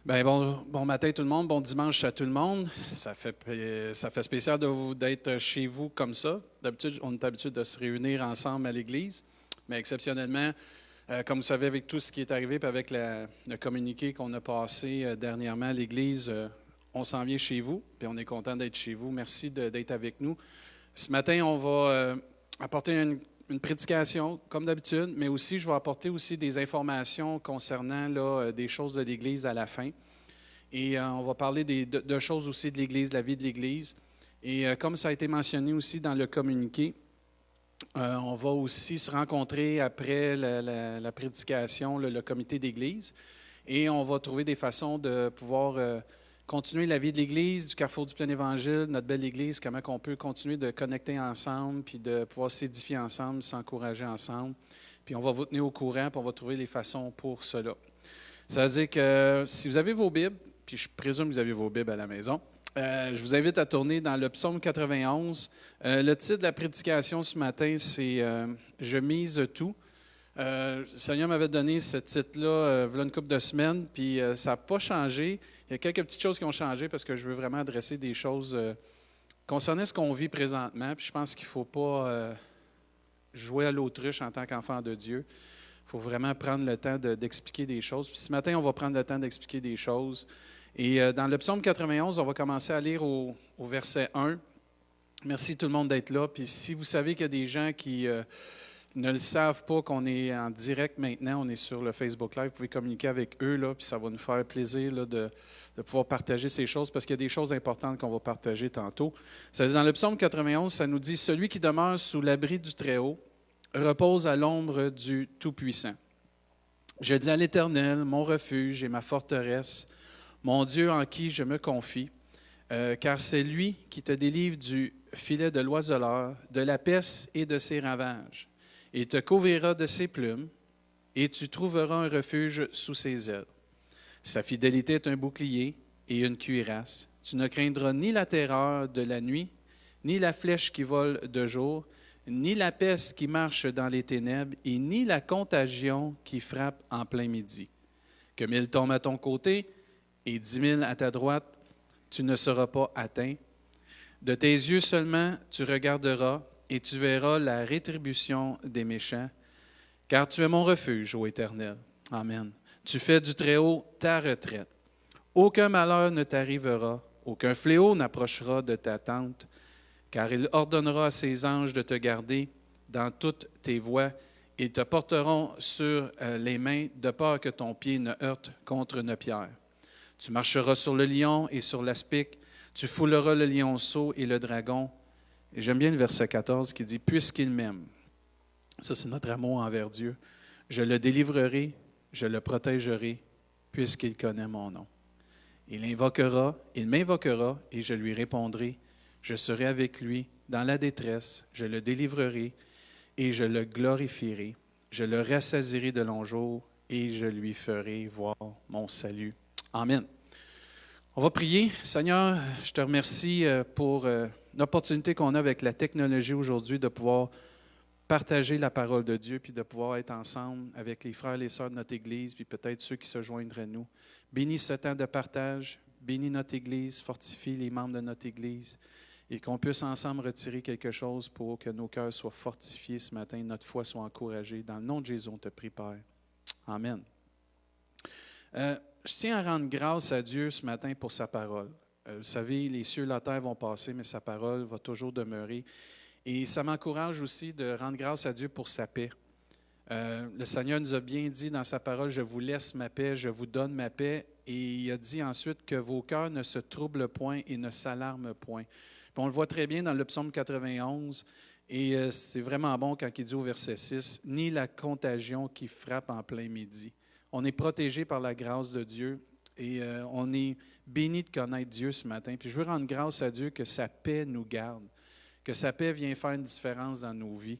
Bon matin tout le monde, bon dimanche à tout le monde. Ça fait spécial d'être chez vous comme ça. D'habitude, on est habitué de se réunir ensemble à l'église, mais exceptionnellement, comme vous savez, avec tout ce qui est arrivé, puis avec le communiqué qu'on a passé dernièrement à l'église, on s'en vient chez vous, puis on est content d'être chez vous. Merci d'être avec nous. Ce matin, on va apporter une prédication, comme d'habitude, mais aussi, je vais apporter aussi des informations concernant des choses de l'Église à la fin. Et on va parler de choses aussi de l'Église, de la vie de l'Église. Et comme ça a été mentionné aussi dans le communiqué, on va aussi se rencontrer après la prédication, le comité d'Église, et on va trouver des façons de pouvoir continuer la vie de l'Église, du Carrefour du Plein Évangile, notre belle Église, comment on peut continuer de connecter ensemble, puis de pouvoir s'édifier ensemble, s'encourager ensemble. Puis on va vous tenir au courant, puis on va trouver les façons pour cela. Ça veut dire que si vous avez vos Bibles, puis je présume que vous avez vos Bibles à la maison, je vous invite à tourner dans le psaume 91. Le titre de la prédication ce matin, c'est Je mise tout. Le Seigneur m'avait donné ce titre-là il y a une couple de semaines, puis ça n'a pas changé. Il y a quelques petites choses qui ont changé parce que je veux vraiment adresser des choses concernant ce qu'on vit présentement. Puis je pense qu'il ne faut pas jouer à l'autruche en tant qu'enfant de Dieu. Il faut vraiment prendre le temps d'expliquer des choses. Puis ce matin, on va prendre le temps d'expliquer des choses. Et dans le psaume 91, on va commencer à lire au verset 1. Merci tout le monde d'être là. Puis si vous savez qu'il y a des gens qui ne le savent pas qu'on est en direct maintenant, on est sur le Facebook Live, vous pouvez communiquer avec eux, là, puis ça va nous faire plaisir là, de pouvoir partager ces choses, parce qu'il y a des choses importantes qu'on va partager tantôt. Dans le psaume 91, ça nous dit « Celui qui demeure sous l'abri du Très-Haut repose à l'ombre du Tout-Puissant. Je dis à l'Éternel, mon refuge et ma forteresse, mon Dieu en qui je me confie, car c'est lui qui te délivre du filet de l'oiseleur, de la peste et de ses ravages. Il te couvrira de ses plumes, et tu trouveras un refuge sous ses ailes. Sa fidélité est un bouclier et une cuirasse. Tu ne craindras ni la terreur de la nuit, ni la flèche qui vole de jour, ni la peste qui marche dans les ténèbres, et ni la contagion qui frappe en plein midi. Que 1000 tombent à ton côté et 10 000 à ta droite, tu ne seras pas atteint. De tes yeux seulement tu regarderas, et tu verras la rétribution des méchants, car tu es mon refuge, ô Éternel. Amen. Tu fais du Très-Haut ta retraite. Aucun malheur ne t'arrivera, aucun fléau n'approchera de ta tente, car il ordonnera à ses anges de te garder dans toutes tes voies. Ils te porteront sur les mains, de peur que ton pied ne heurte contre une pierre. Tu marcheras sur le lion et sur l'aspic, tu fouleras le lionceau et le dragon. Et j'aime bien le verset 14 qui dit « Puisqu'il m'aime », ça c'est notre amour envers Dieu, « je le délivrerai, je le protégerai, puisqu'il connaît mon nom. Il m'invoquera et je lui répondrai. Je serai avec lui dans la détresse, je le délivrerai et je le glorifierai. Je le rassasierai de longs jours et je lui ferai voir mon salut. » Amen. On va prier. Seigneur, je te remercie pour l'opportunité qu'on a avec la technologie aujourd'hui de pouvoir partager la parole de Dieu, puis de pouvoir être ensemble avec les frères et les sœurs de notre Église, puis peut-être ceux qui se joindraient à nous. Bénis ce temps de partage, bénis notre Église, fortifie les membres de notre Église, et qu'on puisse ensemble retirer quelque chose pour que nos cœurs soient fortifiés ce matin, notre foi soit encouragée. Dans le nom de Jésus, on te prie, Père. Amen. Je tiens à rendre grâce à Dieu ce matin pour sa parole. Vous savez, les cieux et la terre vont passer, mais sa parole va toujours demeurer. Et ça m'encourage aussi de rendre grâce à Dieu pour sa paix. Le Seigneur nous a bien dit dans sa parole, « Je vous laisse ma paix, je vous donne ma paix. » Et il a dit ensuite que vos cœurs ne se troublent point et ne s'alarment point. Puis on le voit très bien dans le psaume 91. Et c'est vraiment bon quand il dit au verset 6, « Ni la contagion qui frappe en plein midi. » On est protégé par la grâce de Dieu et on est béni de connaître Dieu ce matin. Puis je veux rendre grâce à Dieu que sa paix nous garde, que sa paix vient faire une différence dans nos vies.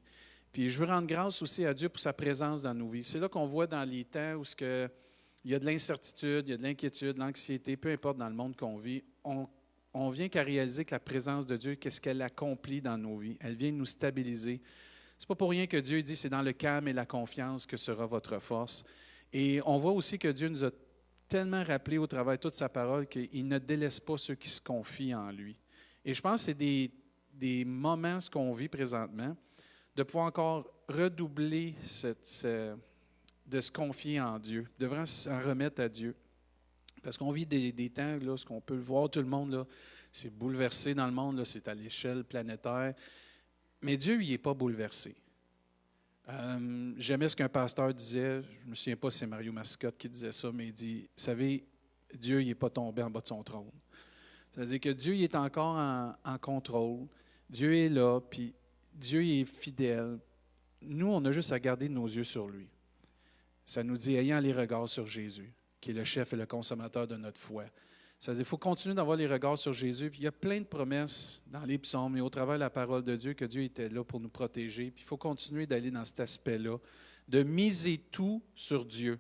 Puis je veux rendre grâce aussi à Dieu pour sa présence dans nos vies. C'est là qu'on voit dans les temps où il y a de l'incertitude, il y a de l'inquiétude, de l'anxiété, peu importe dans le monde qu'on vit, on vient qu'à réaliser que la présence de Dieu, qu'est-ce qu'elle accomplit dans nos vies. Elle vient nous stabiliser. Ce n'est pas pour rien que Dieu dit, c'est dans le calme et la confiance que sera votre force. Et on voit aussi que Dieu nous a tellement rappelé au travers de toute sa parole qu'il ne délaisse pas ceux qui se confient en lui. Et je pense que c'est des moments, ce qu'on vit présentement, de pouvoir encore redoubler de se confier en Dieu, de vraiment s'en remettre à Dieu. Parce qu'on vit des temps, là, ce qu'on peut le voir, tout le monde, là, c'est bouleversé dans le monde, là, c'est à l'échelle planétaire. Mais Dieu, il n'est pas bouleversé. J'aimais ce qu'un pasteur disait, je ne me souviens pas si c'est Mario Mascotte qui disait ça, mais il dit, vous savez, Dieu, il n'est pas tombé en bas de son trône. C'est-à-dire que Dieu, il est encore en contrôle. Dieu est là, puis Dieu il est fidèle. Nous, on a juste à garder nos yeux sur lui. Ça nous dit, ayant les regards sur Jésus, qui est le chef et le consommateur de notre foi. C'est-à-dire qu'il faut continuer d'avoir les regards sur Jésus. Puis il y a plein de promesses dans les psaumes et au travers de la parole de Dieu que Dieu était là pour nous protéger. Puis il faut continuer d'aller dans cet aspect-là, de miser tout sur Dieu.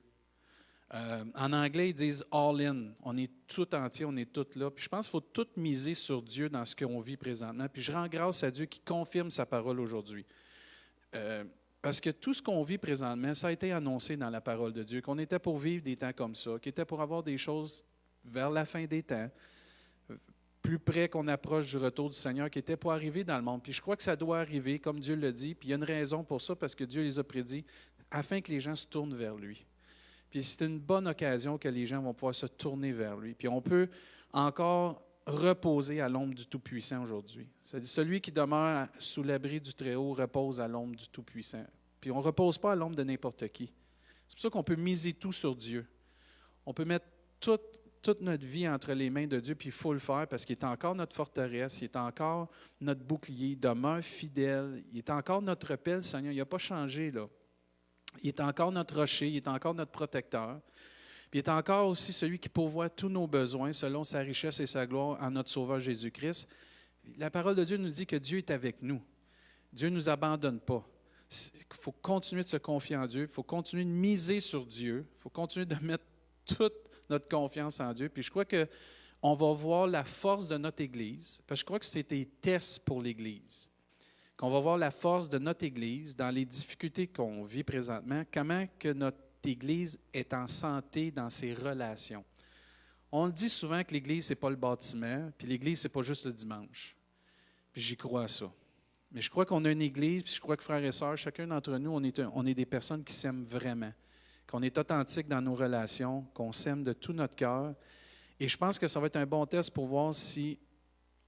En anglais, ils disent « all in ». On est tout entier, on est tout là. Puis je pense qu'il faut tout miser sur Dieu dans ce qu'on vit présentement. Puis je rends grâce à Dieu qui confirme sa parole aujourd'hui. Parce que tout ce qu'on vit présentement, ça a été annoncé dans la parole de Dieu, qu'on était pour vivre des temps comme ça, qu'on était pour avoir des choses vers la fin des temps, plus près qu'on approche du retour du Seigneur, qui était pour arriver dans le monde. Puis je crois que ça doit arriver, comme Dieu le dit, puis il y a une raison pour ça, parce que Dieu les a prédits, afin que les gens se tournent vers lui. Puis c'est une bonne occasion que les gens vont pouvoir se tourner vers lui. Puis on peut encore reposer à l'ombre du Tout-Puissant aujourd'hui. C'est-à-dire, celui qui demeure sous l'abri du Très-Haut repose à l'ombre du Tout-Puissant. Puis on ne repose pas à l'ombre de n'importe qui. C'est pour ça qu'on peut miser tout sur Dieu. On peut mettre toute notre vie entre les mains de Dieu, puis il faut le faire parce qu'il est encore notre forteresse, il est encore notre bouclier, il demeure fidèle, il est encore notre repère, le Seigneur, il n'a pas changé, là. Il est encore notre rocher, il est encore notre protecteur. Puis il est encore aussi celui qui pourvoit tous nos besoins selon sa richesse et sa gloire en notre Sauveur Jésus-Christ. La parole de Dieu nous dit que Dieu est avec nous. Dieu ne nous abandonne pas. Il faut continuer de se confier en Dieu, il faut continuer de miser sur Dieu, il faut continuer de mettre toute notre confiance en Dieu. Puis je crois qu'on va voir la force de notre Église, parce que je crois que c'est des tests pour l'Église. Qu'on va voir la force de notre Église dans les difficultés qu'on vit présentement, comment que notre Église est en santé dans ses relations. On le dit souvent que l'Église, ce n'est pas le bâtiment, puis l'Église, ce n'est pas juste le dimanche. Puis j'y crois à ça. Mais je crois qu'on a une Église, puis je crois que frères et sœurs, chacun d'entre nous, on est des personnes qui s'aiment vraiment, qu'on est authentique dans nos relations, qu'on s'aime de tout notre cœur. Et je pense que ça va être un bon test pour voir si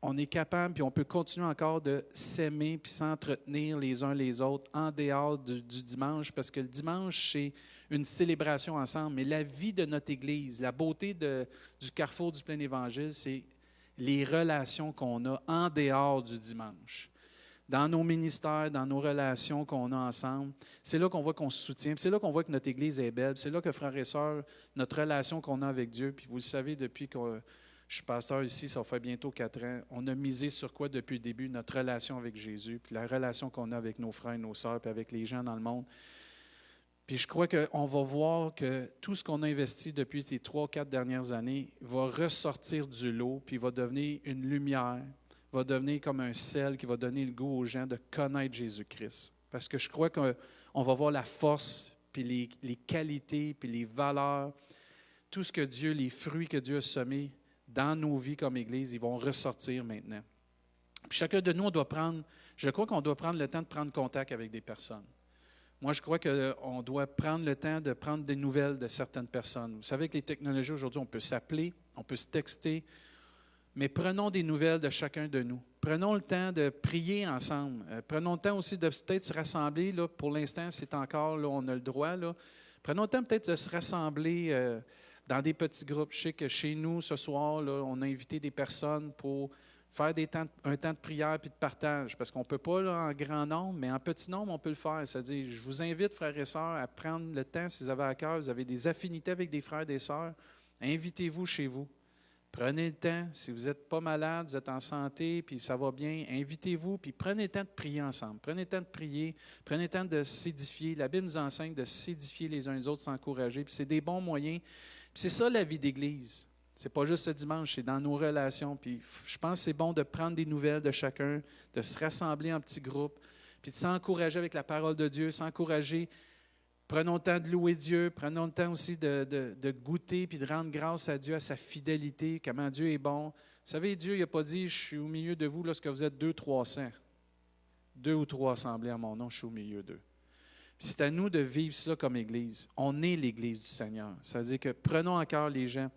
on est capable, puis on peut continuer encore de s'aimer puis s'entretenir les uns les autres en dehors du dimanche, parce que le dimanche, c'est une célébration ensemble. Mais la vie de notre Église, la beauté du carrefour du plein évangile, c'est les relations qu'on a en dehors du dimanche. Dans nos ministères, dans nos relations qu'on a ensemble, c'est là qu'on voit qu'on se soutient, puis c'est là qu'on voit que notre Église est belle, puis c'est là que, frères et sœurs, notre relation qu'on a avec Dieu, puis vous le savez, depuis que je suis pasteur ici, ça fait bientôt 4 ans, on a misé sur quoi depuis le début? Notre relation avec Jésus, puis la relation qu'on a avec nos frères et nos sœurs, puis avec les gens dans le monde. Puis je crois qu'on va voir que tout ce qu'on a investi depuis ces 3-4 dernières années va ressortir du lot, puis va devenir une lumière, va devenir comme un sel qui va donner le goût aux gens de connaître Jésus-Christ. Parce que je crois qu'on va voir la force, puis les qualités, puis les valeurs, tout ce que Dieu, les fruits que Dieu a semés dans nos vies comme Église, ils vont ressortir maintenant. Puis chacun de nous, je crois qu'on doit prendre le temps de prendre contact avec des personnes. Moi, je crois qu'on doit prendre le temps de prendre des nouvelles de certaines personnes. Vous savez, avec les technologies aujourd'hui, on peut s'appeler, on peut se texter, mais prenons des nouvelles de chacun de nous. Prenons le temps de prier ensemble. Prenons le temps aussi de peut-être se rassembler. Là, pour l'instant, c'est encore, là, on a le droit. Là. Prenons le temps peut-être de se rassembler dans des petits groupes. Je sais que chez nous, ce soir, là, on a invité des personnes pour faire un temps de prière et de partage. Parce qu'on ne peut pas là, en grand nombre, mais en petit nombre, on peut le faire. C'est-à-dire, je vous invite, frères et sœurs, à prendre le temps, si vous avez à cœur, vous avez des affinités avec des frères et des sœurs, invitez-vous chez vous. Prenez le temps, si vous n'êtes pas malade, vous êtes en santé, puis ça va bien, invitez-vous, puis prenez le temps de prier ensemble. Prenez le temps de prier, prenez le temps de s'édifier. La Bible nous enseigne de s'édifier les uns les autres, s'encourager, puis c'est des bons moyens. Puis c'est ça la vie d'Église. C'est pas juste le dimanche, c'est dans nos relations. Puis je pense que c'est bon de prendre des nouvelles de chacun, de se rassembler en petits groupes, puis de s'encourager avec la parole de Dieu, s'encourager. Prenons le temps de louer Dieu. Prenons le temps aussi de goûter puis de rendre grâce à Dieu, à sa fidélité, comment Dieu est bon. Vous savez, Dieu n'a pas dit « Je suis au milieu de vous lorsque vous êtes 200-300. 2 ou 3 assemblés à mon nom, je suis au milieu d'eux. » Puis c'est à nous de vivre cela comme Église. On est l'Église du Seigneur. Ça veut dire que prenons en cœur les gens.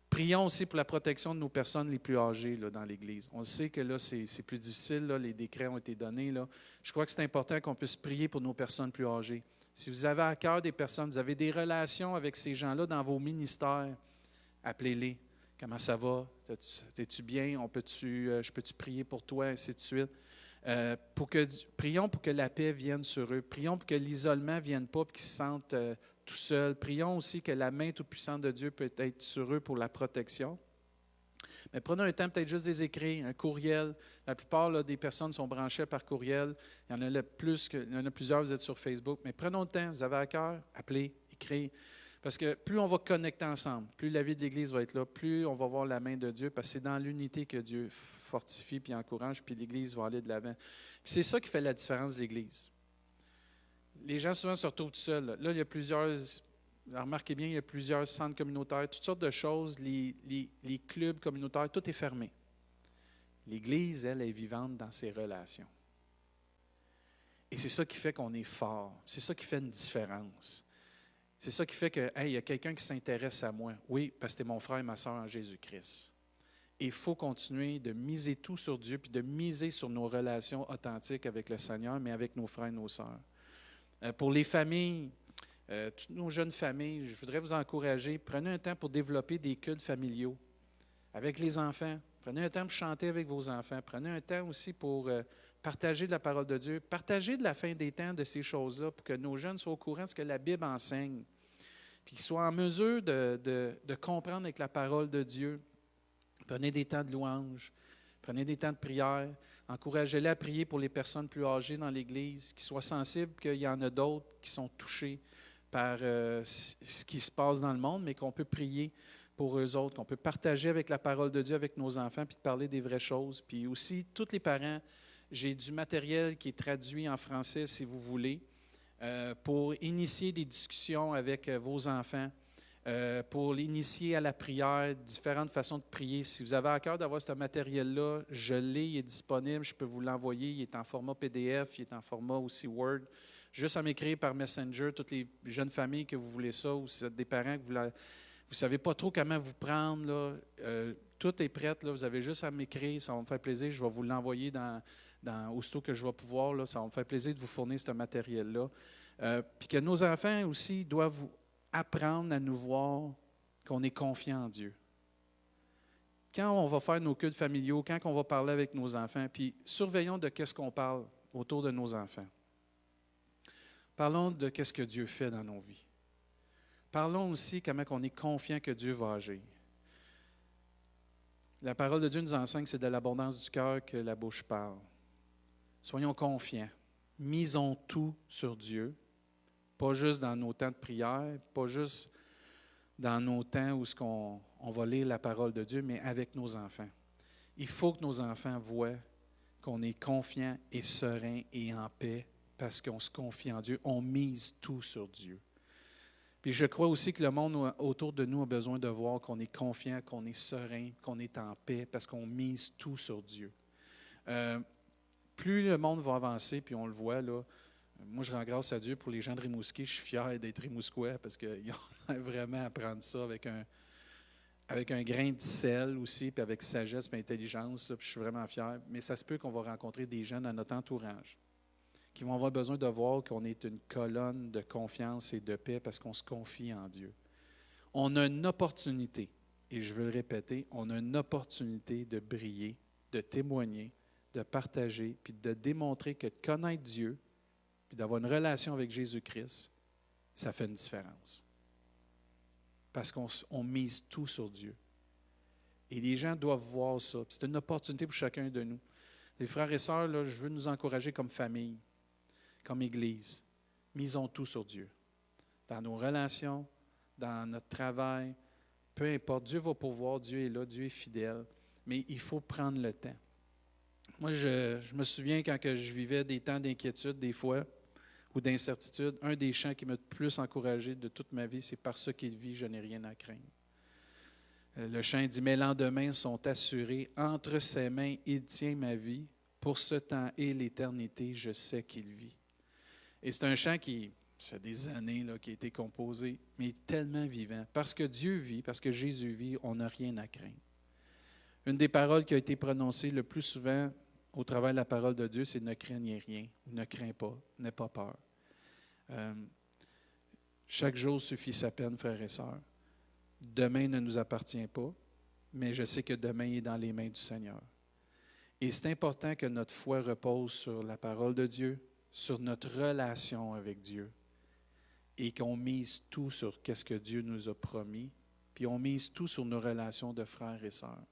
Prions aussi pour la protection de nos personnes les plus âgées là, dans l'Église. On sait que là, c'est plus difficile. Là, les décrets ont été donnés. Là. Je crois que c'est important qu'on puisse prier pour nos personnes plus âgées. Si vous avez à cœur des personnes, vous avez des relations avec ces gens-là dans vos ministères, appelez-les. Comment ça va? Es-tu bien? Je peux-tu prier pour toi? Ainsi de suite. Prions pour que la paix vienne sur eux. Prions pour que l'isolement ne vienne pas et qu'ils se sentent tout seuls. Prions aussi que la main toute-puissante de Dieu peut être sur eux pour la protection. Mais prenons un temps, peut-être juste des écrits, un courriel. La plupart là, des personnes sont branchées par courriel. Il y en a plusieurs, vous êtes sur Facebook. Mais prenons le temps, vous avez à cœur, appelez, écrivez. Parce que plus on va connecter ensemble, plus la vie de l'Église va être là, plus on va voir la main de Dieu, parce que c'est dans l'unité que Dieu fortifie puis encourage, puis l'Église va aller de l'avant. Puis c'est ça qui fait la différence de l'Église. Les gens souvent se retrouvent tout seuls. Là, il y a plusieurs, remarquez bien, il y a plusieurs centres communautaires, toutes sortes de choses, les clubs communautaires, tout est fermé. L'Église, elle, est vivante dans ses relations. Et c'est ça qui fait qu'on est fort. C'est ça qui fait une différence. C'est ça qui fait que, hey, il y a quelqu'un qui s'intéresse à moi. Oui, parce que t'es mon frère et ma sœur en Jésus-Christ. Et il faut continuer de miser tout sur Dieu, puis de miser sur nos relations authentiques avec le Seigneur, mais avec nos frères et nos sœurs. Pour les familles, toutes nos jeunes familles, je voudrais vous encourager, prenez un temps pour développer des cultes familiaux avec les enfants. Prenez un temps pour chanter avec vos enfants. Prenez un temps aussi pour partager de la parole de Dieu. Partager de la fin des temps de ces choses-là pour que nos jeunes soient au courant de ce que la Bible enseigne. Puis qu'ils soient en mesure de comprendre avec la parole de Dieu. Prenez des temps de louange. Prenez des temps de prière. Encouragez-les à prier pour les personnes plus âgées dans l'Église, qu'ils soient sensibles qu'il y en a d'autres qui sont touchés par ce qui se passe dans le monde, mais qu'on peut prier pour eux autres, qu'on peut partager avec la parole de Dieu avec nos enfants, puis de parler des vraies choses. Puis aussi, tous les parents, j'ai du matériel qui est traduit en français, si vous voulez, pour initier des discussions avec vos enfants, pour l'initier à la prière, différentes façons de prier. Si vous avez à cœur d'avoir ce matériel-là, je l'ai, il est disponible, je peux vous l'envoyer. Il est en format PDF, il est en format aussi Word. Juste à m'écrire par Messenger, toutes les jeunes familles que vous voulez ça, ou si vous êtes des parents que vous ne savez pas trop comment vous prendre, là, tout est prêt, là, vous avez juste à m'écrire, ça va me faire plaisir, je vais vous l'envoyer aussitôt que je vais pouvoir, là, ça va me faire plaisir de vous fournir ce matériel-là. Puis que nos enfants aussi doivent apprendre à nous voir qu'on est confiant en Dieu. Quand on va faire nos cultes familiaux, quand on va parler avec nos enfants, puis surveillons de qu'est-ce qu'on parle autour de nos enfants. Parlons de qu'est-ce que Dieu fait dans nos vies. Parlons aussi comment on est confiant que Dieu va agir. La parole de Dieu nous enseigne que c'est de l'abondance du cœur que la bouche parle. Soyons confiants. Misons tout sur Dieu. Pas juste dans nos temps de prière, pas juste dans nos temps où on va lire la parole de Dieu, mais avec nos enfants. Il faut que nos enfants voient qu'on est confiant et serein et en paix parce qu'on se confie en Dieu. On mise tout sur Dieu. Puis je crois aussi que le monde autour de nous a besoin de voir qu'on est confiant, qu'on est serein, qu'on est en paix parce qu'on mise tout sur Dieu. Plus le monde va avancer, puis on le voit, là, moi je rends grâce à Dieu pour les gens de Rimouski. Je suis fier d'être Rimouskois parce qu'ils ont vraiment à prendre ça avec un grain de sel aussi, puis avec sagesse et intelligence. Là, puis je suis vraiment fier. Mais ça se peut qu'on va rencontrer des gens dans notre entourage qui vont avoir besoin de voir qu'on est une colonne de confiance et de paix parce qu'on se confie en Dieu. On a une opportunité, et je veux le répéter, on a une opportunité de briller, de témoigner, de partager, puis de démontrer que de connaître Dieu, puis d'avoir une relation avec Jésus-Christ, ça fait une différence. Parce qu'on mise tout sur Dieu. Et les gens doivent voir ça. C'est une opportunité pour chacun de nous. Les frères et sœurs, là, je veux nous encourager comme famille, comme Église. Misons tout sur Dieu. Dans nos relations, dans notre travail, peu importe. Dieu va pourvoir, Dieu est là, Dieu est fidèle. Mais il faut prendre le temps. Moi, je me souviens quand je vivais des temps d'inquiétude, des fois, ou d'incertitude, un des chants qui m'a le plus encouragé de toute ma vie, c'est « Par ce qu'il vit, je n'ai rien à craindre ». Le chant dit « Mes lendemains sont assurés, entre ses mains, il tient ma vie. Pour ce temps et l'éternité, je sais qu'il vit. » Et c'est un chant qui, ça fait des années là, qui a été composé, mais il est tellement vivant. Parce que Dieu vit, parce que Jésus vit, on n'a rien à craindre. Une des paroles qui a été prononcée le plus souvent au travers de la parole de Dieu, c'est « Ne craignez rien » ou « Ne crains pas, n'aie pas peur ». Chaque jour suffit sa peine, frères et sœurs. Demain ne nous appartient pas, mais je sais que demain est dans les mains du Seigneur. Et c'est important que notre foi repose sur la parole de Dieu, sur notre relation avec Dieu, et qu'on mise tout sur ce que Dieu nous a promis, puis on mise tout sur nos relations de frères et sœurs.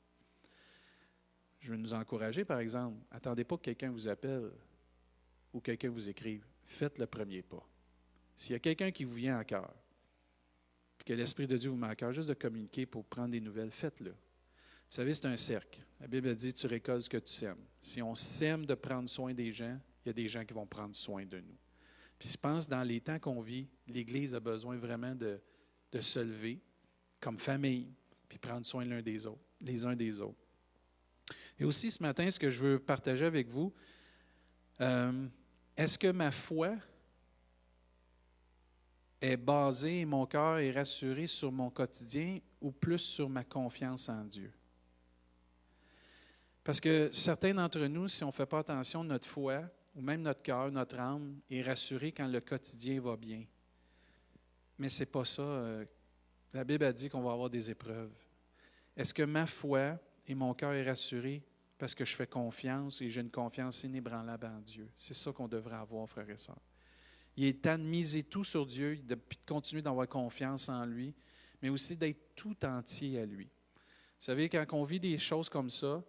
Je veux nous encourager, par exemple, attendez pas que quelqu'un vous appelle ou quelqu'un vous écrive. Faites le premier pas. S'il y a quelqu'un qui vous vient à cœur, puis que l'Esprit de Dieu vous met à cœur, juste de communiquer pour prendre des nouvelles, faites-le. Vous savez, c'est un cercle. La Bible dit, tu récoltes ce que tu sèmes. Si on sème de prendre soin des gens, il y a des gens qui vont prendre soin de nous. Puis je pense, dans les temps qu'on vit, l'Église a besoin vraiment de se lever comme famille, puis prendre soin l'un des autres, les uns des autres. Et aussi, ce matin, ce que je veux partager avec vous, est-ce que ma foi est basée et mon cœur est rassuré sur mon quotidien ou plus sur ma confiance en Dieu? Parce que certains d'entre nous, si on ne fait pas attention, notre foi, ou même notre cœur, notre âme, est rassurée quand le quotidien va bien. Mais ce n'est pas ça. La Bible a dit qu'on va avoir des épreuves. Est-ce que ma foi et mon cœur est rassuré parce que je fais confiance et j'ai une confiance inébranlable en Dieu? C'est ça qu'on devrait avoir, frères et sœurs. Il est temps de miser tout sur Dieu, de continuer d'avoir confiance en lui, mais aussi d'être tout entier à lui. Vous savez, quand on vit des choses comme ça,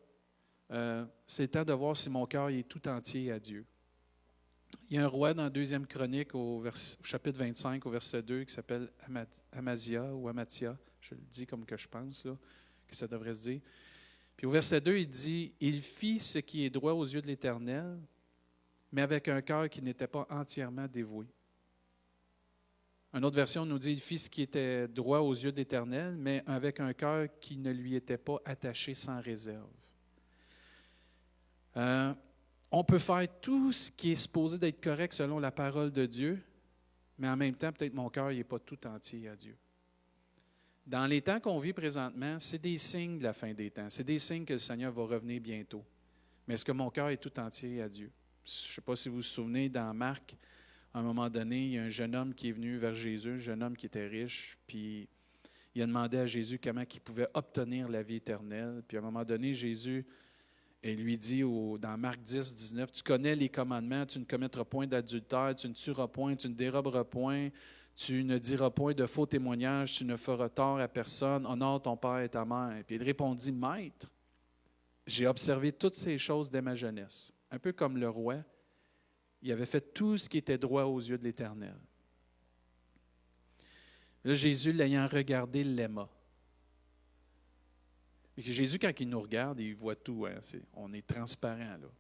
c'est le temps de voir si mon cœur est tout entier à Dieu. Il y a un roi dans 2e Chronique, au chapitre 25, au verset 2, qui s'appelle Amazia ou Amatia. Je le dis comme que je pense là, que ça devrait se dire. Puis au verset 2, il dit « Il fit ce qui est droit aux yeux de l'Éternel, mais avec un cœur qui n'était pas entièrement dévoué. » Une autre version nous dit « Il fit ce qui était droit aux yeux de l'Éternel, mais avec un cœur qui ne lui était pas attaché sans réserve. » On peut faire tout ce qui est supposé d'être correct selon la parole de Dieu, mais en même temps, peut-être mon cœur n'est pas tout entier à Dieu. Dans les temps qu'on vit présentement, c'est des signes de la fin des temps. C'est des signes que le Seigneur va revenir bientôt. Mais est-ce que mon cœur est tout entier à Dieu? Je ne sais pas si vous vous souvenez, dans Marc, à un moment donné, il y a un jeune homme qui est venu vers Jésus, un jeune homme qui était riche, puis il a demandé à Jésus comment il pouvait obtenir la vie éternelle. Puis à un moment donné, Jésus lui dit dans Marc 10, 19, « Tu connais les commandements, tu ne commettras point d'adultère, tu ne tueras point, tu ne déroberas point, tu ne diras point de faux témoignages, tu ne feras tort à personne, honore ton père et ta mère. » Puis il répondit, « Maître, j'ai observé toutes ces choses dès ma jeunesse. » Un peu comme le roi, il avait fait tout ce qui était droit aux yeux de l'Éternel. Là, Jésus, l'ayant regardé, l'aima. Et Jésus, quand il nous regarde, il voit tout. Hein, on est transparent, là.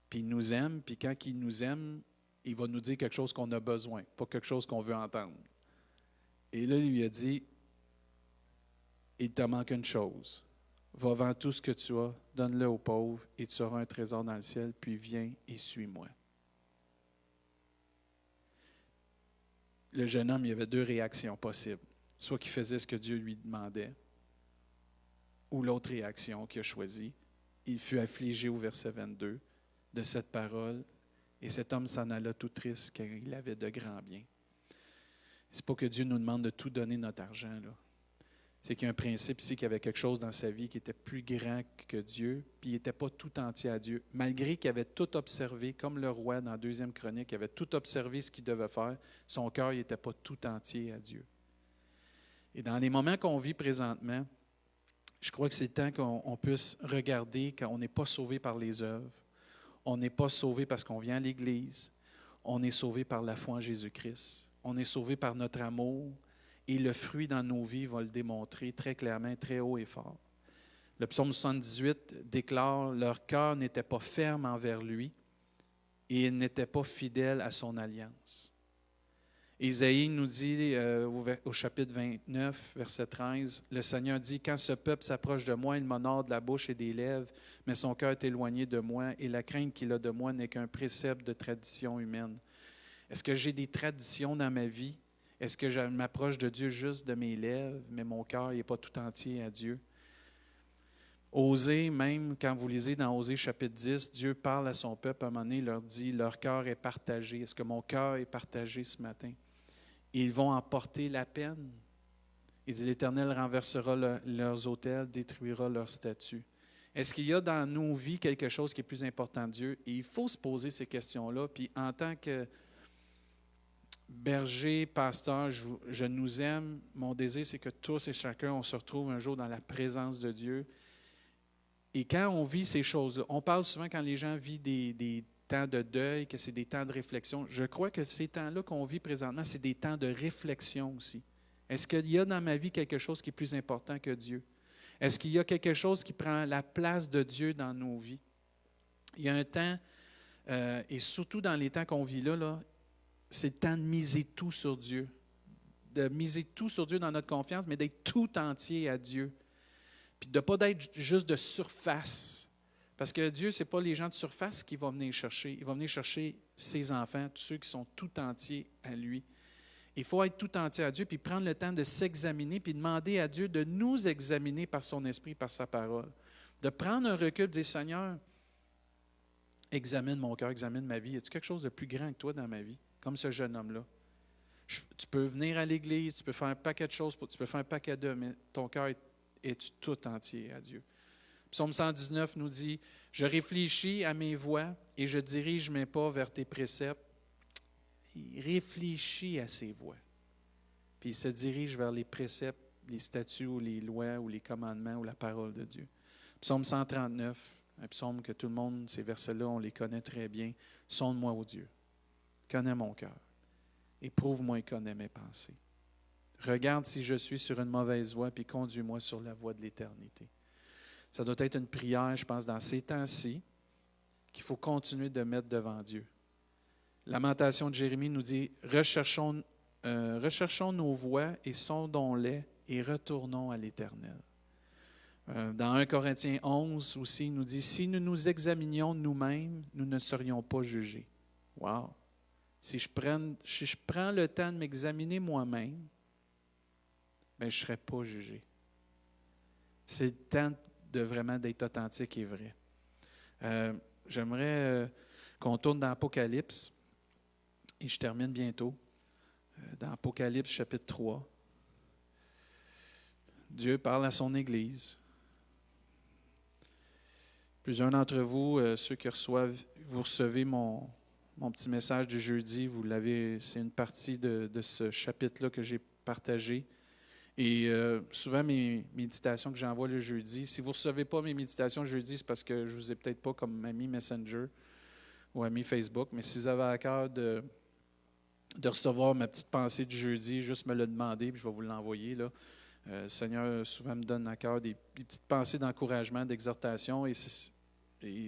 Puis il nous aime, puis quand il nous aime, il va nous dire quelque chose qu'on a besoin, pas quelque chose qu'on veut entendre. Et là, il lui a dit, « Il te manque une chose. Va vendre tout ce que tu as, donne-le aux pauvres, et tu auras un trésor dans le ciel, puis viens et suis-moi. » Le jeune homme, il y avait 2 réactions possibles. Soit qu'il faisait ce que Dieu lui demandait, ou l'autre réaction qu'il a choisie. Il fut affligé au verset 22 de cette parole, et cet homme s'en alla tout triste car il avait de grands biens. C'est pas que Dieu nous demande de tout donner notre argent, là. C'est qu'il y a un principe ici qu'il y avait quelque chose dans sa vie qui était plus grand que Dieu, puis il n'était pas tout entier à Dieu. Malgré qu'il avait tout observé, comme le roi dans 2e Chronique, il avait tout observé ce qu'il devait faire, son cœur n'était pas tout entier à Dieu. Et dans les moments qu'on vit présentement, je crois que c'est le temps qu'on puisse regarder qu'on n'est pas sauvé par les œuvres, on n'est pas sauvé parce qu'on vient à l'Église, on est sauvé par la foi en Jésus-Christ, on est sauvé par notre amour, et le fruit dans nos vies va le démontrer très clairement, très haut et fort. Le psaume 78 déclare « Leur cœur n'était pas ferme envers lui, et il n'était pas fidèle à son alliance. Isaïe nous dit au chapitre 29, verset 13, le Seigneur dit, « Quand ce peuple s'approche de moi, il m'honore de la bouche et des lèvres, mais son cœur est éloigné de moi, et la crainte qu'il a de moi n'est qu'un précepte de tradition humaine. » Est-ce que j'ai des traditions dans ma vie? Est-ce que je m'approche de Dieu juste de mes lèvres, mais mon cœur n'est pas tout entier à Dieu? Osée, même quand vous lisez dans Osée chapitre 10, Dieu parle à son peuple, à un moment donné, il leur dit, « Leur cœur est partagé. » Est-ce que mon cœur est partagé ce matin? Ils vont en porter la peine. Il dit, l'Éternel renversera leurs autels, détruira leurs statues. Est-ce qu'il y a dans nos vies quelque chose qui est plus important que Dieu? Et il faut se poser ces questions-là. Puis en tant que berger, pasteur, je nous aime. Mon désir, c'est que tous et chacun, on se retrouve un jour dans la présence de Dieu. Et quand on vit ces choses-là, on parle souvent quand les gens vivent des temps de deuil, que c'est des temps de réflexion. Je crois que ces temps-là qu'on vit présentement, c'est des temps de réflexion aussi. Est-ce qu'il y a dans ma vie quelque chose qui est plus important que Dieu? Est-ce qu'il y a quelque chose qui prend la place de Dieu dans nos vies? Il y a un temps, et surtout dans les temps qu'on vit là, c'est le temps de miser tout sur Dieu. De miser tout sur Dieu dans notre confiance, mais d'être tout entier à Dieu. Puis de ne pas être juste de surface. Parce que Dieu, ce n'est pas les gens de surface qui vont venir chercher. Il va venir chercher ses enfants, tous ceux qui sont tout entiers à lui. Il faut être tout entier à Dieu, puis prendre le temps de s'examiner, puis demander à Dieu de nous examiner par son esprit, par sa parole. De prendre un recul, de dire, Seigneur, examine mon cœur, examine ma vie. Y a-t-il quelque chose de plus grand que toi dans ma vie, comme ce jeune homme-là? Tu peux venir à l'Église, tu peux faire un paquet de choses, tu peux faire un paquet d'œuvres, mais ton cœur est tout entier à Dieu. Psaume 119 nous dit, « Je réfléchis à mes voies et je dirige mes pas vers tes préceptes. » Il réfléchit à ses voies. Puis il se dirige vers les préceptes, les statuts ou les lois ou les commandements ou la parole de Dieu. Psaume 139, un psaume que tout le monde, ces versets-là, on les connaît très bien. « Sonde-moi, ô Dieu, connais mon cœur, éprouve-moi et connais mes pensées. Regarde si je suis sur une mauvaise voie, puis conduis-moi sur la voie de l'éternité. » Ça doit être une prière, je pense, dans ces temps-ci, qu'il faut continuer de mettre devant Dieu. Lamentation de Jérémie nous dit, recherchons nos voies et sondons-les et retournons à l'Éternel. Dans 1 Corinthiens 11 aussi, il nous dit, si nous nous examinions nous-mêmes, nous ne serions pas jugés. Wow! Si je prends le temps de m'examiner moi-même, bien, je ne serai pas jugé. C'est le temps de vraiment d'être authentique et vrai. J'aimerais qu'on tourne dans Apocalypse, et je termine bientôt, dans Apocalypse chapitre 3. Dieu parle à son Église. Plusieurs d'entre vous, ceux qui vous recevez mon petit message du jeudi, vous l'avez, c'est une partie de ce chapitre-là que j'ai partagé. Et souvent, mes méditations que j'envoie le jeudi, si vous ne recevez pas mes méditations le jeudi, c'est parce que je ne vous ai peut-être pas comme ami Messenger ou ami Facebook, mais si vous avez à cœur de recevoir ma petite pensée du jeudi, juste me le demander, puis je vais vous l'envoyer. Là. Le Seigneur souvent me donne à cœur des petites pensées d'encouragement, d'exhortation, et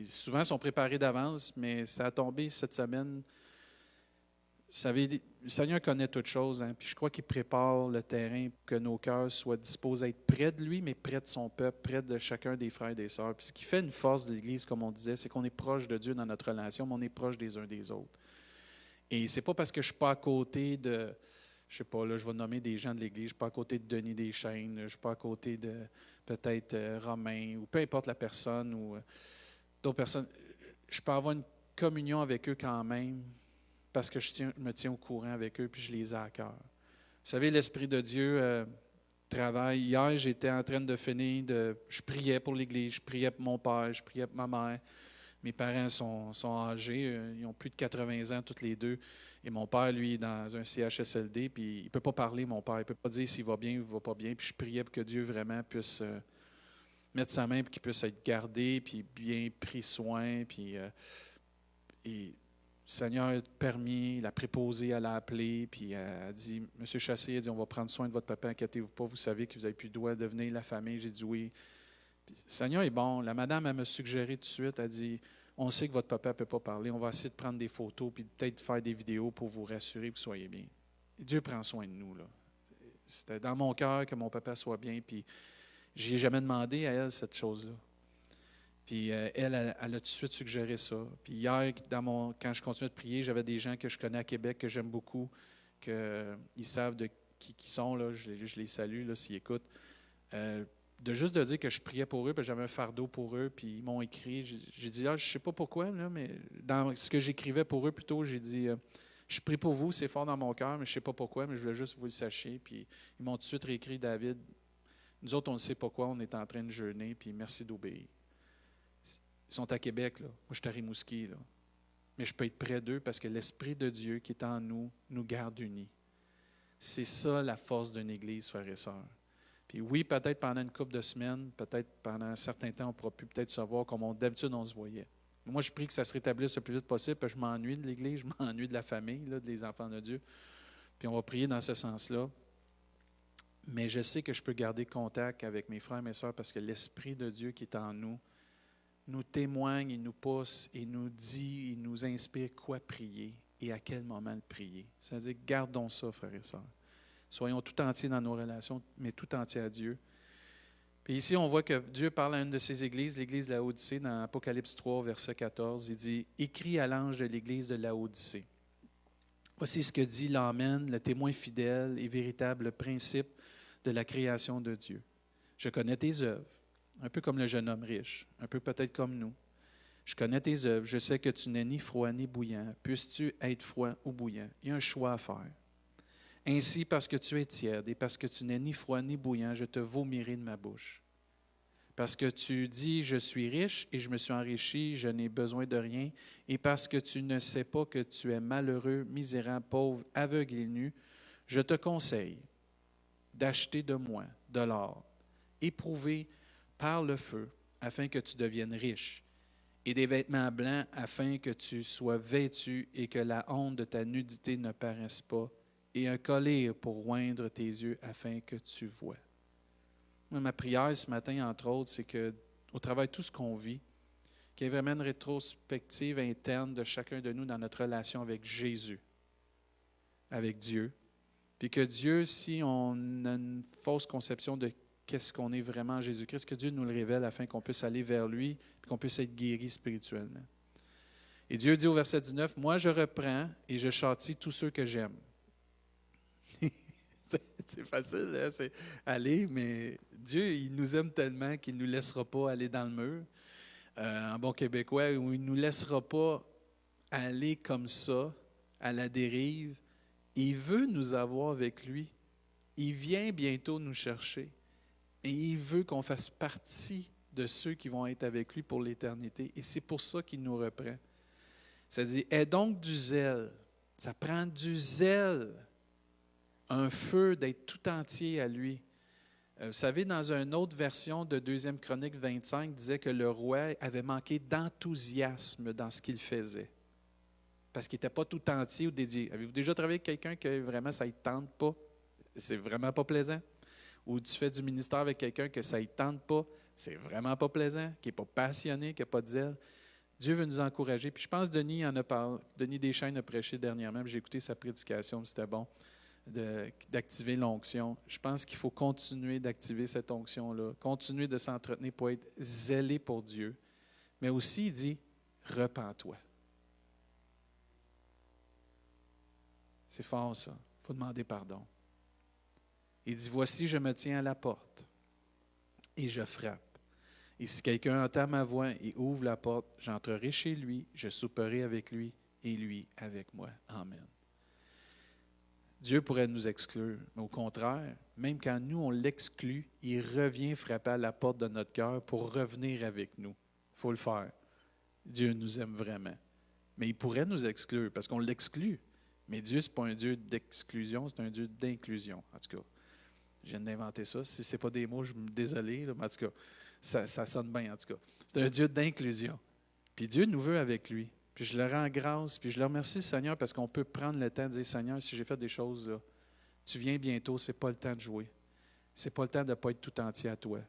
souvent elles sont préparées d'avance, mais ça a tombé cette semaine. Vous savez, le Seigneur connaît toutes choses, hein, puis je crois qu'il prépare le terrain pour que nos cœurs soient disposés à être près de lui, mais près de son peuple, près de chacun des frères et des sœurs. Puis ce qui fait une force de l'Église, comme on disait, c'est qu'on est proche de Dieu dans notre relation, mais on est proche des uns des autres. Et c'est pas parce que je ne suis pas à côté de, je sais pas, là, je vais nommer des gens de l'Église, je ne suis pas à côté de Denis Deschênes, je ne suis pas à côté de peut-être Romain, ou peu importe la personne, ou d'autres personnes. Je peux avoir une communion avec eux quand même, parce que je me tiens au courant avec eux, puis je les ai à cœur. Vous savez, l'Esprit de Dieu travaille. Hier, j'étais en train de finir, je priais pour l'Église, je priais pour mon père, je priais pour ma mère. Mes parents sont âgés, ils ont plus de 80 ans tous les deux. Et mon père, lui, est dans un CHSLD, puis il ne peut pas parler, mon père. Il ne peut pas dire s'il va bien ou s'il ne va pas bien. Puis je priais pour que Dieu vraiment puisse mettre sa main pour qu'il puisse être gardé, puis bien pris soin, puis... et le Seigneur a permis, il a préposé, elle a appelé, puis elle a dit, « Monsieur Chassé, on va prendre soin de votre papa, inquiétez-vous pas, vous savez que vous n'avez plus le droit de devenir la famille. » J'ai dit oui. Puis, le Seigneur est bon. La madame, elle m'a suggéré tout de suite, elle dit, On sait que votre papa ne peut pas parler. On va essayer de prendre des photos puis peut-être faire des vidéos pour vous rassurer que vous soyez bien. Et Dieu prend soin de nous, là. C'était dans mon cœur que mon papa soit bien, puis je n'y ai jamais demandé à elle cette chose-là. Puis elle a tout de suite suggéré ça. Puis hier, quand je continuais de prier, j'avais des gens que je connais à Québec, que j'aime beaucoup, qu'ils savent de qui sont, là, je les salue là, s'ils écoutent. Juste de dire que je priais pour eux, puis j'avais un fardeau pour eux, puis ils m'ont écrit. J'ai dit, je ne sais pas pourquoi, là, mais dans ce que j'écrivais pour eux, plutôt, j'ai dit, je prie pour vous, c'est fort dans mon cœur, mais je ne sais pas pourquoi, mais je voulais juste que vous le sachiez. Puis ils m'ont tout de suite réécrit, David, nous autres, on ne sait pas quoi, on est en train de jeûner, puis merci d'obéir. Ils sont à Québec, là. Moi, je suis à Rimouski, là. Mais je peux être près d'eux parce que l'Esprit de Dieu qui est en nous nous garde unis. C'est ça la force d'une Église, frères et sœurs. Puis oui, peut-être pendant une couple de semaines, peut-être pendant un certain temps, on pourra plus peut-être se voir comme d'habitude on se voyait. Mais moi, je prie que ça se rétablisse le plus vite possible parce que je m'ennuie de l'Église, je m'ennuie de la famille, là, des enfants de Dieu. Puis on va prier dans ce sens-là. Mais je sais que je peux garder contact avec mes frères et mes sœurs parce que l'Esprit de Dieu qui est en nous témoigne, il nous pousse, il nous dit, il nous inspire quoi prier et à quel moment le prier. C'est-à-dire, gardons ça, frères et sœurs. Soyons tout entiers dans nos relations, mais tout entiers à Dieu. Puis ici, on voit que Dieu parle à une de ses églises, l'église de Laodicée, dans Apocalypse 3, verset 14. Il dit « Écris à l'ange de l'église de Laodicée. Voici ce que dit l'Amen, le témoin fidèle et véritable principe de la création de Dieu. Je connais tes œuvres, un peu comme le jeune homme riche, un peu peut-être comme nous. Je connais tes œuvres, je sais que tu n'es ni froid ni bouillant. Puisses-tu être froid ou bouillant? Il y a un choix à faire. Ainsi, parce que tu es tiède et parce que tu n'es ni froid ni bouillant, je te vomirai de ma bouche. Parce que tu dis, je suis riche et je me suis enrichi, je n'ai besoin de rien. Et parce que tu ne sais pas que tu es malheureux, misérable, pauvre, aveugle et nu, je te conseille d'acheter de moi de l'or, éprouvé par le feu, afin que tu deviennes riche, et des vêtements blancs, afin que tu sois vêtu et que la honte de ta nudité ne paraisse pas, et un collier pour oindre tes yeux, afin que tu vois. Moi, ma prière ce matin, entre autres, c'est qu'au travers de tout ce qu'on vit, qu'il y ait vraiment une rétrospective interne de chacun de nous dans notre relation avec Jésus, avec Dieu. Puis que Dieu, si on a une fausse conception de qu'est-ce qu'on est vraiment en Jésus-Christ, que Dieu nous le révèle afin qu'on puisse aller vers lui et qu'on puisse être guéri spirituellement. Et Dieu dit au verset 19, « Moi, je reprends et je châtie tous ceux que j'aime. » C'est facile, hein? C'est aller, mais Dieu, il nous aime tellement qu'il ne nous laissera pas aller dans le mur. En bon québécois, où il ne nous laissera pas aller comme ça, à la dérive. Il veut nous avoir avec lui. Il vient bientôt nous chercher. Et il veut qu'on fasse partie de ceux qui vont être avec lui pour l'éternité. Et c'est pour ça qu'il nous reprend. Ça dit, aie donc du zèle. Ça prend du zèle. Un feu d'être tout entier à lui. Vous savez, dans une autre version de 2 Chronique 25, disait que le roi avait manqué d'enthousiasme dans ce qu'il faisait. Parce qu'il n'était pas tout entier ou dédié. Avez-vous déjà travaillé avec quelqu'un que vraiment ça ne tente pas? C'est vraiment pas plaisant. Ou tu fais du ministère avec quelqu'un que ça ne tente pas, c'est vraiment pas plaisant, qui n'est pas passionné, qui n'a pas de zèle. Dieu veut nous encourager. Puis je pense que Denis en a parlé. Denis Deschênes a prêché dernièrement. J'ai écouté sa prédication, c'était bon. D'activer l'onction. Je pense qu'il faut continuer d'activer cette onction-là, continuer de s'entretenir pour être zélé pour Dieu. Mais aussi, il dit, repens-toi. C'est fort, ça. Il faut demander pardon. Il dit, voici, je me tiens à la porte et je frappe. Et si quelqu'un entend ma voix et ouvre la porte, j'entrerai chez lui, je souperai avec lui et lui avec moi. Amen. Dieu pourrait nous exclure, mais au contraire, même quand nous, on l'exclut, il revient frapper à la porte de notre cœur pour revenir avec nous. Il faut le faire. Dieu nous aime vraiment. Mais il pourrait nous exclure parce qu'on l'exclut. Mais Dieu, ce n'est pas un Dieu d'exclusion, c'est un Dieu d'inclusion. En tout cas, je viens d'inventer ça. Si ce n'est pas des mots, je suis désolé, là, mais en tout cas, ça sonne bien en tout cas. C'est un Dieu d'inclusion. Puis Dieu nous veut avec lui. Puis je le rends grâce, puis je le remercie, Seigneur, parce qu'on peut prendre le temps de dire, Seigneur, si j'ai fait des choses, là, tu viens bientôt, ce n'est pas le temps de jouer. Ce n'est pas le temps de ne pas être tout entier à toi.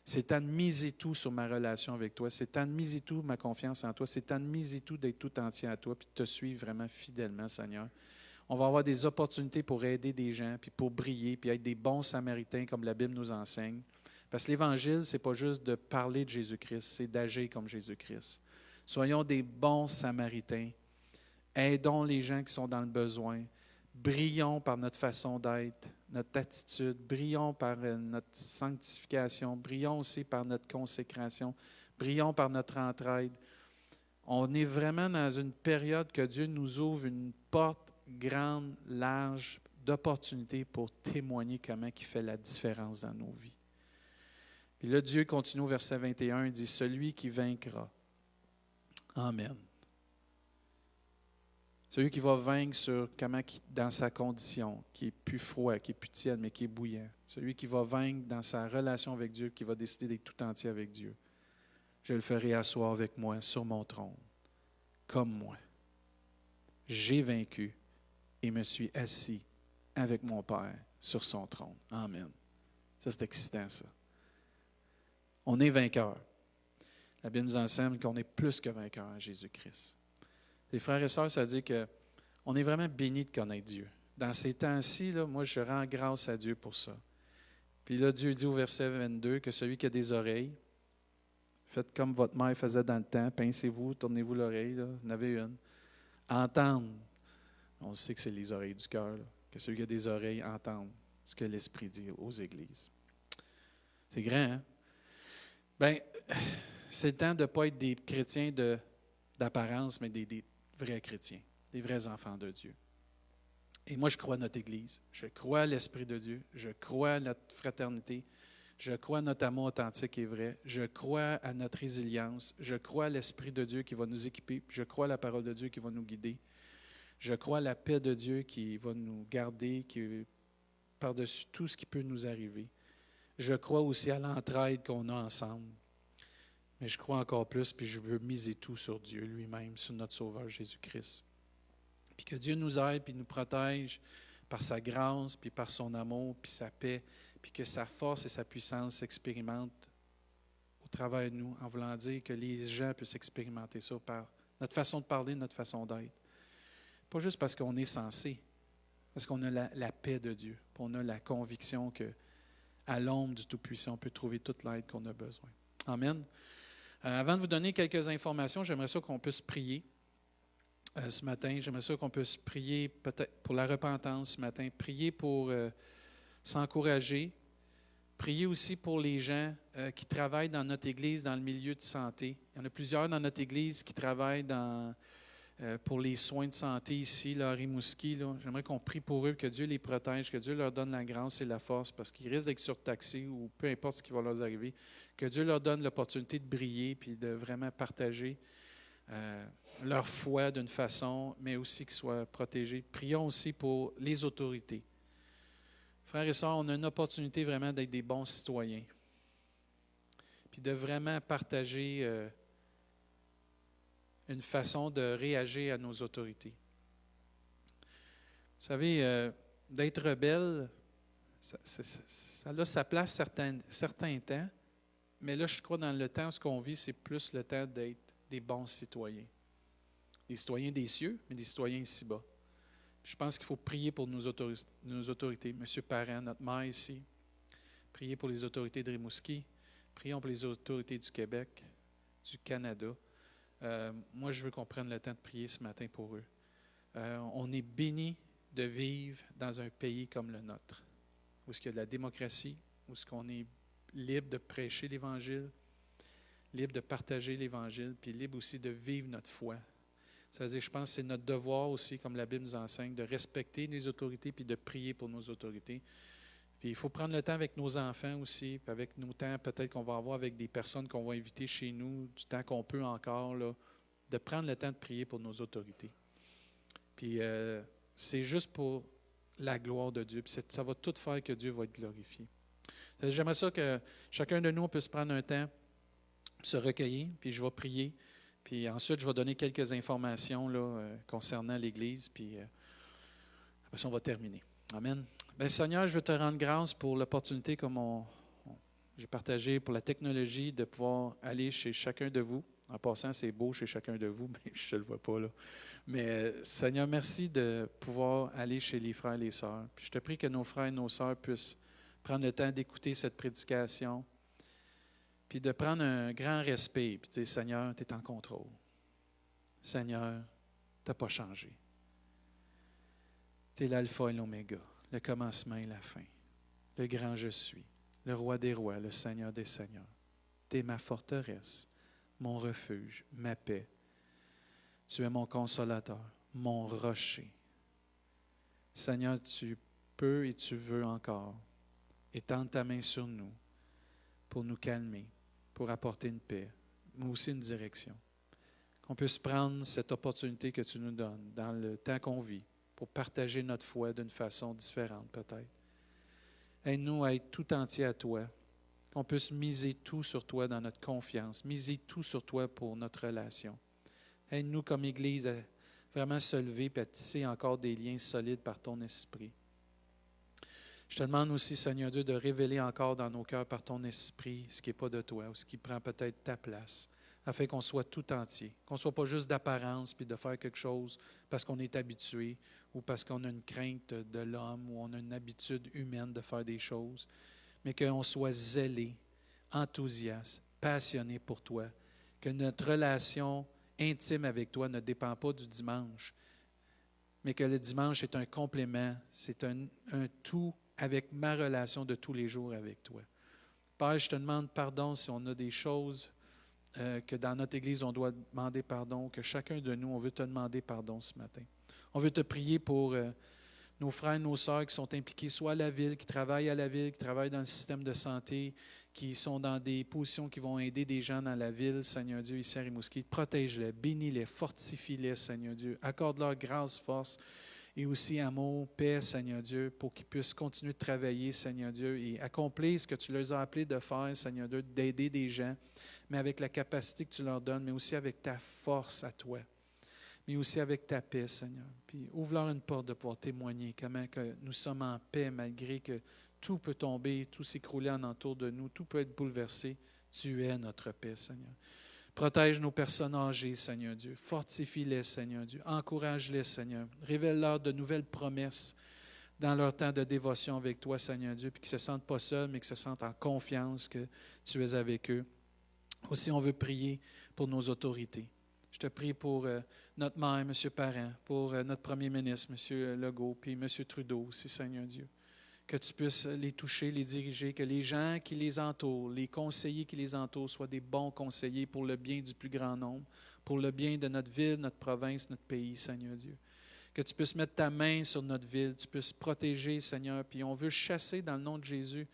C'est temps de miser tout sur ma relation avec toi. C'est temps de miser tout ma confiance en toi. C'est temps de miser tout d'être tout entier à toi puis de te suivre vraiment fidèlement, Seigneur. On va avoir des opportunités pour aider des gens, puis pour briller, puis être des bons Samaritains comme la Bible nous enseigne. Parce que l'Évangile, ce n'est pas juste de parler de Jésus-Christ, c'est d'agir comme Jésus-Christ. Soyons des bons Samaritains. Aidons les gens qui sont dans le besoin. Brillons par notre façon d'être, notre attitude. Brillons par notre sanctification. Brillons aussi par notre consécration. Brillons par notre entraide. On est vraiment dans une période que Dieu nous ouvre une porte grande, large, d'opportunités pour témoigner comment il fait la différence dans nos vies. Puis là, Dieu continue au verset 21, il dit « Celui qui vaincra. » Amen. Celui qui va vaincre sur comment, dans sa condition, qui est plus froid, qui est plus tiède, mais qui est bouillant. Celui qui va vaincre dans sa relation avec Dieu, qui va décider d'être tout entier avec Dieu. Je le ferai asseoir avec moi sur mon trône, comme moi. J'ai vaincu et me suis assis avec mon Père sur son trône. Amen. Ça, c'est excitant, ça. On est vainqueur. La Bible nous enseigne qu'on est plus que vainqueur en Jésus-Christ. Les frères et sœurs, ça veut dire qu'on est vraiment bénis de connaître Dieu. Dans ces temps-ci, là, moi, je rends grâce à Dieu pour ça. Puis là, Dieu dit au verset 22 que celui qui a des oreilles, faites comme votre mère faisait dans le temps, pincez-vous, tournez-vous l'oreille, là, en avez une. Entendre. On sait que c'est les oreilles du cœur, là, que celui qui a des oreilles entende ce que l'Esprit dit aux églises. C'est grand, hein? Bien, c'est le temps de ne pas être des chrétiens d'apparence, mais des vrais chrétiens, des vrais enfants de Dieu. Et moi, je crois à notre Église. Je crois à l'Esprit de Dieu. Je crois à notre fraternité. Je crois à notre amour authentique et vrai. Je crois à notre résilience. Je crois à l'Esprit de Dieu qui va nous équiper. Je crois à la parole de Dieu qui va nous guider. Je crois à la paix de Dieu qui va nous garder, qui est par-dessus tout ce qui peut nous arriver. Je crois aussi à l'entraide qu'on a ensemble. Mais je crois encore plus, puis je veux miser tout sur Dieu lui-même, sur notre Sauveur Jésus-Christ. Puis que Dieu nous aide, puis nous protège par sa grâce, puis par son amour, puis sa paix, puis que sa force et sa puissance s'expérimentent au travers de nous, en voulant dire que les gens puissent expérimenter ça par notre façon de parler, notre façon d'être. Pas juste parce qu'on est censé, parce qu'on a la paix de Dieu, puis on a la conviction qu'à l'ombre du Tout-Puissant, on peut trouver toute l'aide qu'on a besoin. Amen. Avant de vous donner quelques informations, j'aimerais ça qu'on puisse prier ce matin. J'aimerais ça qu'on puisse prier peut-être pour la repentance ce matin, prier pour s'encourager, prier aussi pour les gens qui travaillent dans notre Église, dans le milieu de santé. Il y en a plusieurs dans notre Église qui travaillent pour les soins de santé ici, là, à Rimouski. Là. J'aimerais qu'on prie pour eux, que Dieu les protège, que Dieu leur donne la grâce et la force, parce qu'ils risquent d'être surtaxés ou peu importe ce qui va leur arriver. Que Dieu leur donne l'opportunité de briller puis de vraiment partager leur foi d'une façon, mais aussi qu'ils soient protégés. Prions aussi pour les autorités. Frères et sœurs, on a une opportunité vraiment d'être des bons citoyens, puis de vraiment partager une façon de réagir à nos autorités. Vous savez, d'être rebelle, ça a sa place certains temps, mais là, je crois dans le temps où on vit, c'est plus le temps d'être des bons citoyens. Des citoyens des cieux, mais des citoyens ici-bas. Je pense qu'il faut prier pour nos autorités. Monsieur Parent, notre maire ici, prier pour les autorités de Rimouski, prions pour les autorités du Québec, du Canada. Moi, je veux qu'on prenne le temps de prier ce matin pour eux. On est bénis de vivre dans un pays comme le nôtre, où il y a de la démocratie, où on est libre de prêcher l'Évangile, libre de partager l'Évangile, puis libre aussi de vivre notre foi. Ça veut dire, je pense que c'est notre devoir aussi, comme la Bible nous enseigne, de respecter les autorités puis de prier pour nos autorités. Puis il faut prendre le temps avec nos enfants aussi, puis avec nos temps peut-être qu'on va avoir avec des personnes qu'on va inviter chez nous, du temps qu'on peut encore, là, de prendre le temps de prier pour nos autorités. Puis c'est juste pour la gloire de Dieu. Puis ça va tout faire que Dieu va être glorifié. J'aimerais ça que chacun de nous puisse prendre un temps, se recueillir, puis je vais prier. Puis ensuite, je vais donner quelques informations là, concernant l'Église, puis après ça, on va terminer. Amen. Bien, Seigneur, je veux te rendre grâce pour l'opportunité comme J'ai partagé pour la technologie de pouvoir aller chez chacun de vous. En passant, c'est beau chez chacun de vous, mais je ne le vois pas là. Mais Seigneur, merci de pouvoir aller chez les frères et les sœurs. Puis je te prie que nos frères et nos sœurs puissent prendre le temps d'écouter cette prédication, puis de prendre un grand respect, puis de dire, Seigneur, tu es en contrôle. Seigneur, tu n'as pas changé. Tu es l'alpha et l'oméga, le commencement et la fin, le grand je suis, le roi des rois, le Seigneur des seigneurs. Tu es ma forteresse, mon refuge, ma paix. Tu es mon consolateur, mon rocher. Seigneur, tu peux et tu veux encore étendre ta main sur nous pour nous calmer, pour apporter une paix, mais aussi une direction. Qu'on puisse prendre cette opportunité que tu nous donnes dans le temps qu'on vit pour partager notre foi d'une façon différente peut-être. Aide-nous à être tout entier à toi, qu'on puisse miser tout sur toi dans notre confiance, miser tout sur toi pour notre relation. Aide-nous comme Église à vraiment se lever et à tisser encore des liens solides par ton esprit. Je te demande aussi, Seigneur Dieu, de révéler encore dans nos cœurs par ton esprit ce qui n'est pas de toi ou ce qui prend peut-être ta place, afin qu'on soit tout entier, qu'on ne soit pas juste d'apparence puis de faire quelque chose parce qu'on est habitué ou parce qu'on a une crainte de l'homme ou on a une habitude humaine de faire des choses, mais qu'on soit zélé, enthousiaste, passionné pour toi, que notre relation intime avec toi ne dépend pas du dimanche, mais que le dimanche est un complément, c'est un tout avec ma relation de tous les jours avec toi. Père, je te demande pardon si on a des choses que dans notre Église, on doit demander pardon, que chacun de nous, on veut te demander pardon ce matin. On veut te prier pour nos frères et nos sœurs qui sont impliqués soit à la ville, qui travaillent à la ville, qui travaillent dans le système de santé, qui sont dans des positions qui vont aider des gens dans la ville, Seigneur Dieu, ici à Rimouski. Protège-les, bénis-les, fortifie-les, Seigneur Dieu. Accorde-leur grâce, force et aussi amour, paix, Seigneur Dieu, pour qu'ils puissent continuer de travailler, Seigneur Dieu, et accomplir ce que tu leur as appelé de faire, Seigneur Dieu, d'aider des gens, mais avec la capacité que tu leur donnes, mais aussi avec ta force à toi, mais aussi avec ta paix, Seigneur. Puis ouvre-leur une porte de pouvoir témoigner comment que nous sommes en paix malgré que tout peut tomber, tout s'écrouler en entour de nous, tout peut être bouleversé. Tu es notre paix, Seigneur. Protège nos personnes âgées, Seigneur Dieu. Fortifie-les, Seigneur Dieu. Encourage-les, Seigneur. Révèle-leur de nouvelles promesses dans leur temps de dévotion avec toi, Seigneur Dieu, puis qu'ils ne se sentent pas seuls, mais qu'ils se sentent en confiance que tu es avec eux. Aussi, on veut prier pour nos autorités. Je te prie pour notre maire, M. Parent, pour notre premier ministre, M. Legault, puis M. Trudeau aussi, Seigneur Dieu. Que tu puisses les toucher, les diriger, que les gens qui les entourent, les conseillers qui les entourent soient des bons conseillers pour le bien du plus grand nombre, pour le bien de notre ville, notre province, notre pays, Seigneur Dieu. Que tu puisses mettre ta main sur notre ville, tu puisses protéger, Seigneur, puis on veut chasser dans le nom de Jésus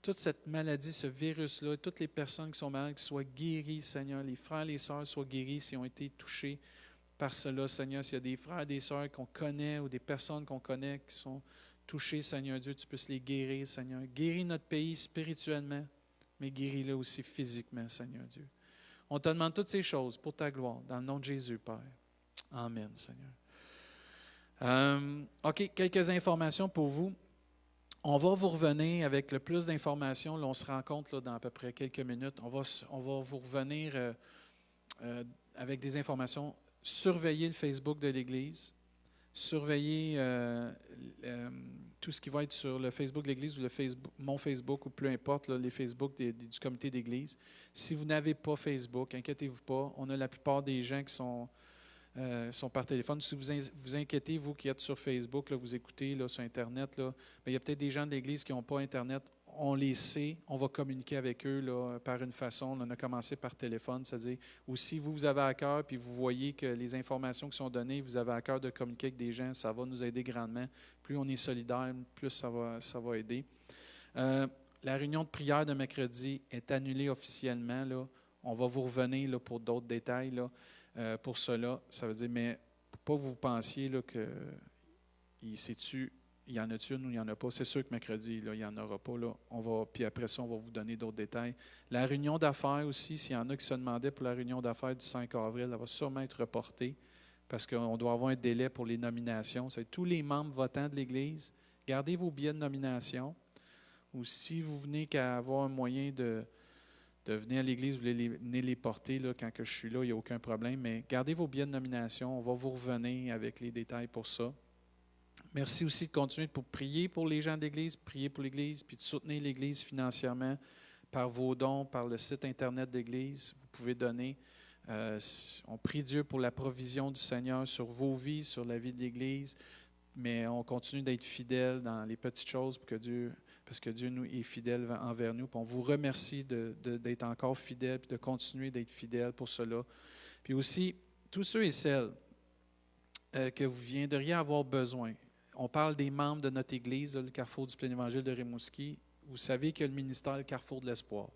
toute cette maladie, ce virus-là, toutes les personnes qui sont malades, qui soient guéries, Seigneur, les frères et les sœurs soient guéris s'ils ont été touchés par cela, Seigneur. S'il y a des frères et des sœurs qu'on connaît ou des personnes qu'on connaît qui sont touchés, Seigneur Dieu, tu puisses les guérir, Seigneur. Guéris notre pays spirituellement, mais guéris-le aussi physiquement, Seigneur Dieu. On te demande toutes ces choses pour ta gloire, dans le nom de Jésus, Père. Amen, Seigneur. OK, quelques informations pour vous. On va vous revenir avec le plus d'informations. Là, on se rencontre là, dans à peu près quelques minutes. On va vous revenir avec des informations. Surveillez le Facebook de l'Église. Surveillez tout ce qui va être sur le Facebook de l'Église ou mon Facebook ou peu importe, là, les Facebook du comité d'Église. Si vous n'avez pas Facebook, inquiétez-vous pas. On a la plupart des gens qui sont par téléphone. Si vous vous inquiétez, vous qui êtes sur Facebook, là, vous écoutez là, sur Internet, là, il y a peut-être des gens de l'Église qui n'ont pas Internet. On les sait, on va communiquer avec eux là, par une façon. On a commencé par téléphone, c'est-à-dire, ou si vous avez à cœur, puis vous voyez que les informations qui sont données, vous avez à cœur de communiquer avec des gens, ça va nous aider grandement. Plus on est solidaire, plus ça va aider. La réunion de prière de mercredi est annulée officiellement. Là. On va vous revenir là, pour d'autres détails là, pour cela. Ça veut dire, mais pas que vous pensiez là, que il y en a-tu une ou il n'y en a pas. C'est sûr que mercredi, là, il n'y en aura pas. Là. Puis après ça, on va vous donner d'autres détails. La réunion d'affaires aussi, s'il y en a qui se demandaient pour la réunion d'affaires du 5 avril, elle va sûrement être reportée parce qu'on doit avoir un délai pour les nominations. C'est tous les membres votants de l'Église. Gardez vos billets de nomination ou si vous venez qu'à avoir un moyen de venir à l'Église, vous voulez venir les porter là, quand que je suis là, il n'y a aucun problème. Mais gardez vos billets de nomination. On va vous revenir avec les détails pour ça. Merci aussi de continuer pour prier pour les gens de l'Église, prier pour l'Église, puis de soutenir l'Église financièrement par vos dons, par le site Internet de l'Église. Vous pouvez donner. On prie Dieu pour la provision du Seigneur sur vos vies, sur la vie de l'Église, mais on continue d'être fidèles dans les petites choses parce que Dieu nous est fidèle envers nous. Puis on vous remercie d'être encore fidèles et de continuer d'être fidèles pour cela. Puis aussi, tous ceux et celles que vous viendriez avoir besoin. On parle des membres de notre Église, le Carrefour du Plein Évangile de Rimouski. Vous savez qu'il y a le ministère Carrefour de l'Espoir.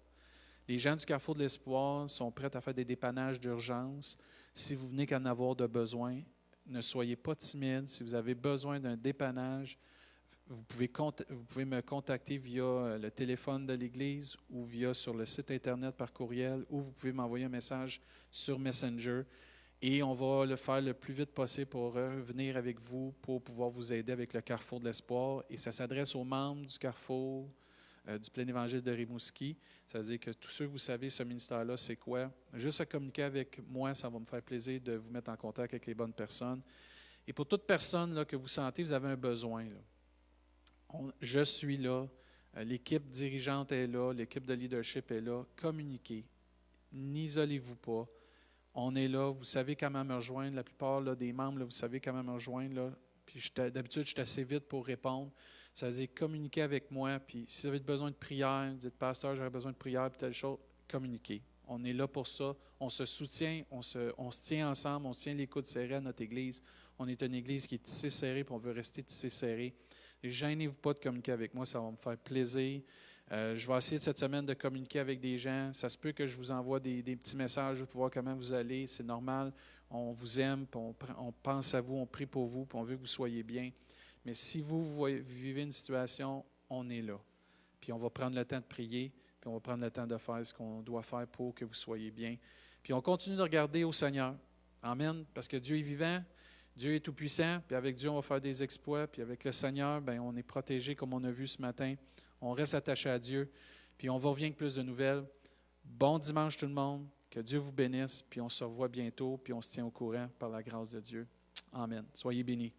Les gens du Carrefour de l'Espoir sont prêts à faire des dépannages d'urgence. Si vous venez qu'à en avoir de besoin, ne soyez pas timide. Si vous avez besoin d'un dépannage, vous pouvez me contacter via le téléphone de l'Église ou via sur le site Internet par courriel, ou vous pouvez m'envoyer un message sur Messenger. Et on va le faire le plus vite possible pour revenir avec vous pour pouvoir vous aider avec le Carrefour de l'Espoir. Et ça s'adresse aux membres du Carrefour du Plein Évangile de Rimouski. Ça veut dire que tous ceux, vous savez, ce ministère-là, c'est quoi? Juste à communiquer avec moi, ça va me faire plaisir de vous mettre en contact avec les bonnes personnes. Et pour toute personne là, que vous sentez, vous avez un besoin. Là. Je suis là. L'équipe dirigeante est là. L'équipe de leadership est là. Communiquez. N'isolez-vous pas. On est là. Vous savez comment me rejoindre. La plupart là, des membres, là, vous savez comment me rejoindre. Là. Puis d'habitude, je suis assez vite pour répondre. Ça veut dire communiquer avec moi. Puis si vous avez besoin de prière, vous dites, pasteur, j'aurais besoin de prière, puis telle chose, communiquez. On est là pour ça. On se soutient, on se tient ensemble, on se tient les coudes serrés à notre Église. On est une Église qui est tissée serrée, puis on veut rester tissée serrée. Et gênez-vous pas de communiquer avec moi, ça va me faire plaisir. Je vais essayer cette semaine de communiquer avec des gens. Ça se peut que je vous envoie des petits messages pour voir comment vous allez. C'est normal. On vous aime, puis on pense à vous, on prie pour vous, puis on veut que vous soyez bien. Mais si vous vivez une situation, on est là. Puis on va prendre le temps de prier, puis on va prendre le temps de faire ce qu'on doit faire pour que vous soyez bien. Puis on continue de regarder au Seigneur. Amen. Parce que Dieu est vivant, Dieu est tout-puissant, puis avec Dieu, on va faire des exploits. Puis avec le Seigneur, bien, on est protégé, comme on a vu ce matin. On reste attaché à Dieu. Puis on va revenir avec plus de nouvelles. Bon dimanche tout le monde. Que Dieu vous bénisse. Puis on se revoit bientôt. Puis on se tient au courant par la grâce de Dieu. Amen. Soyez bénis.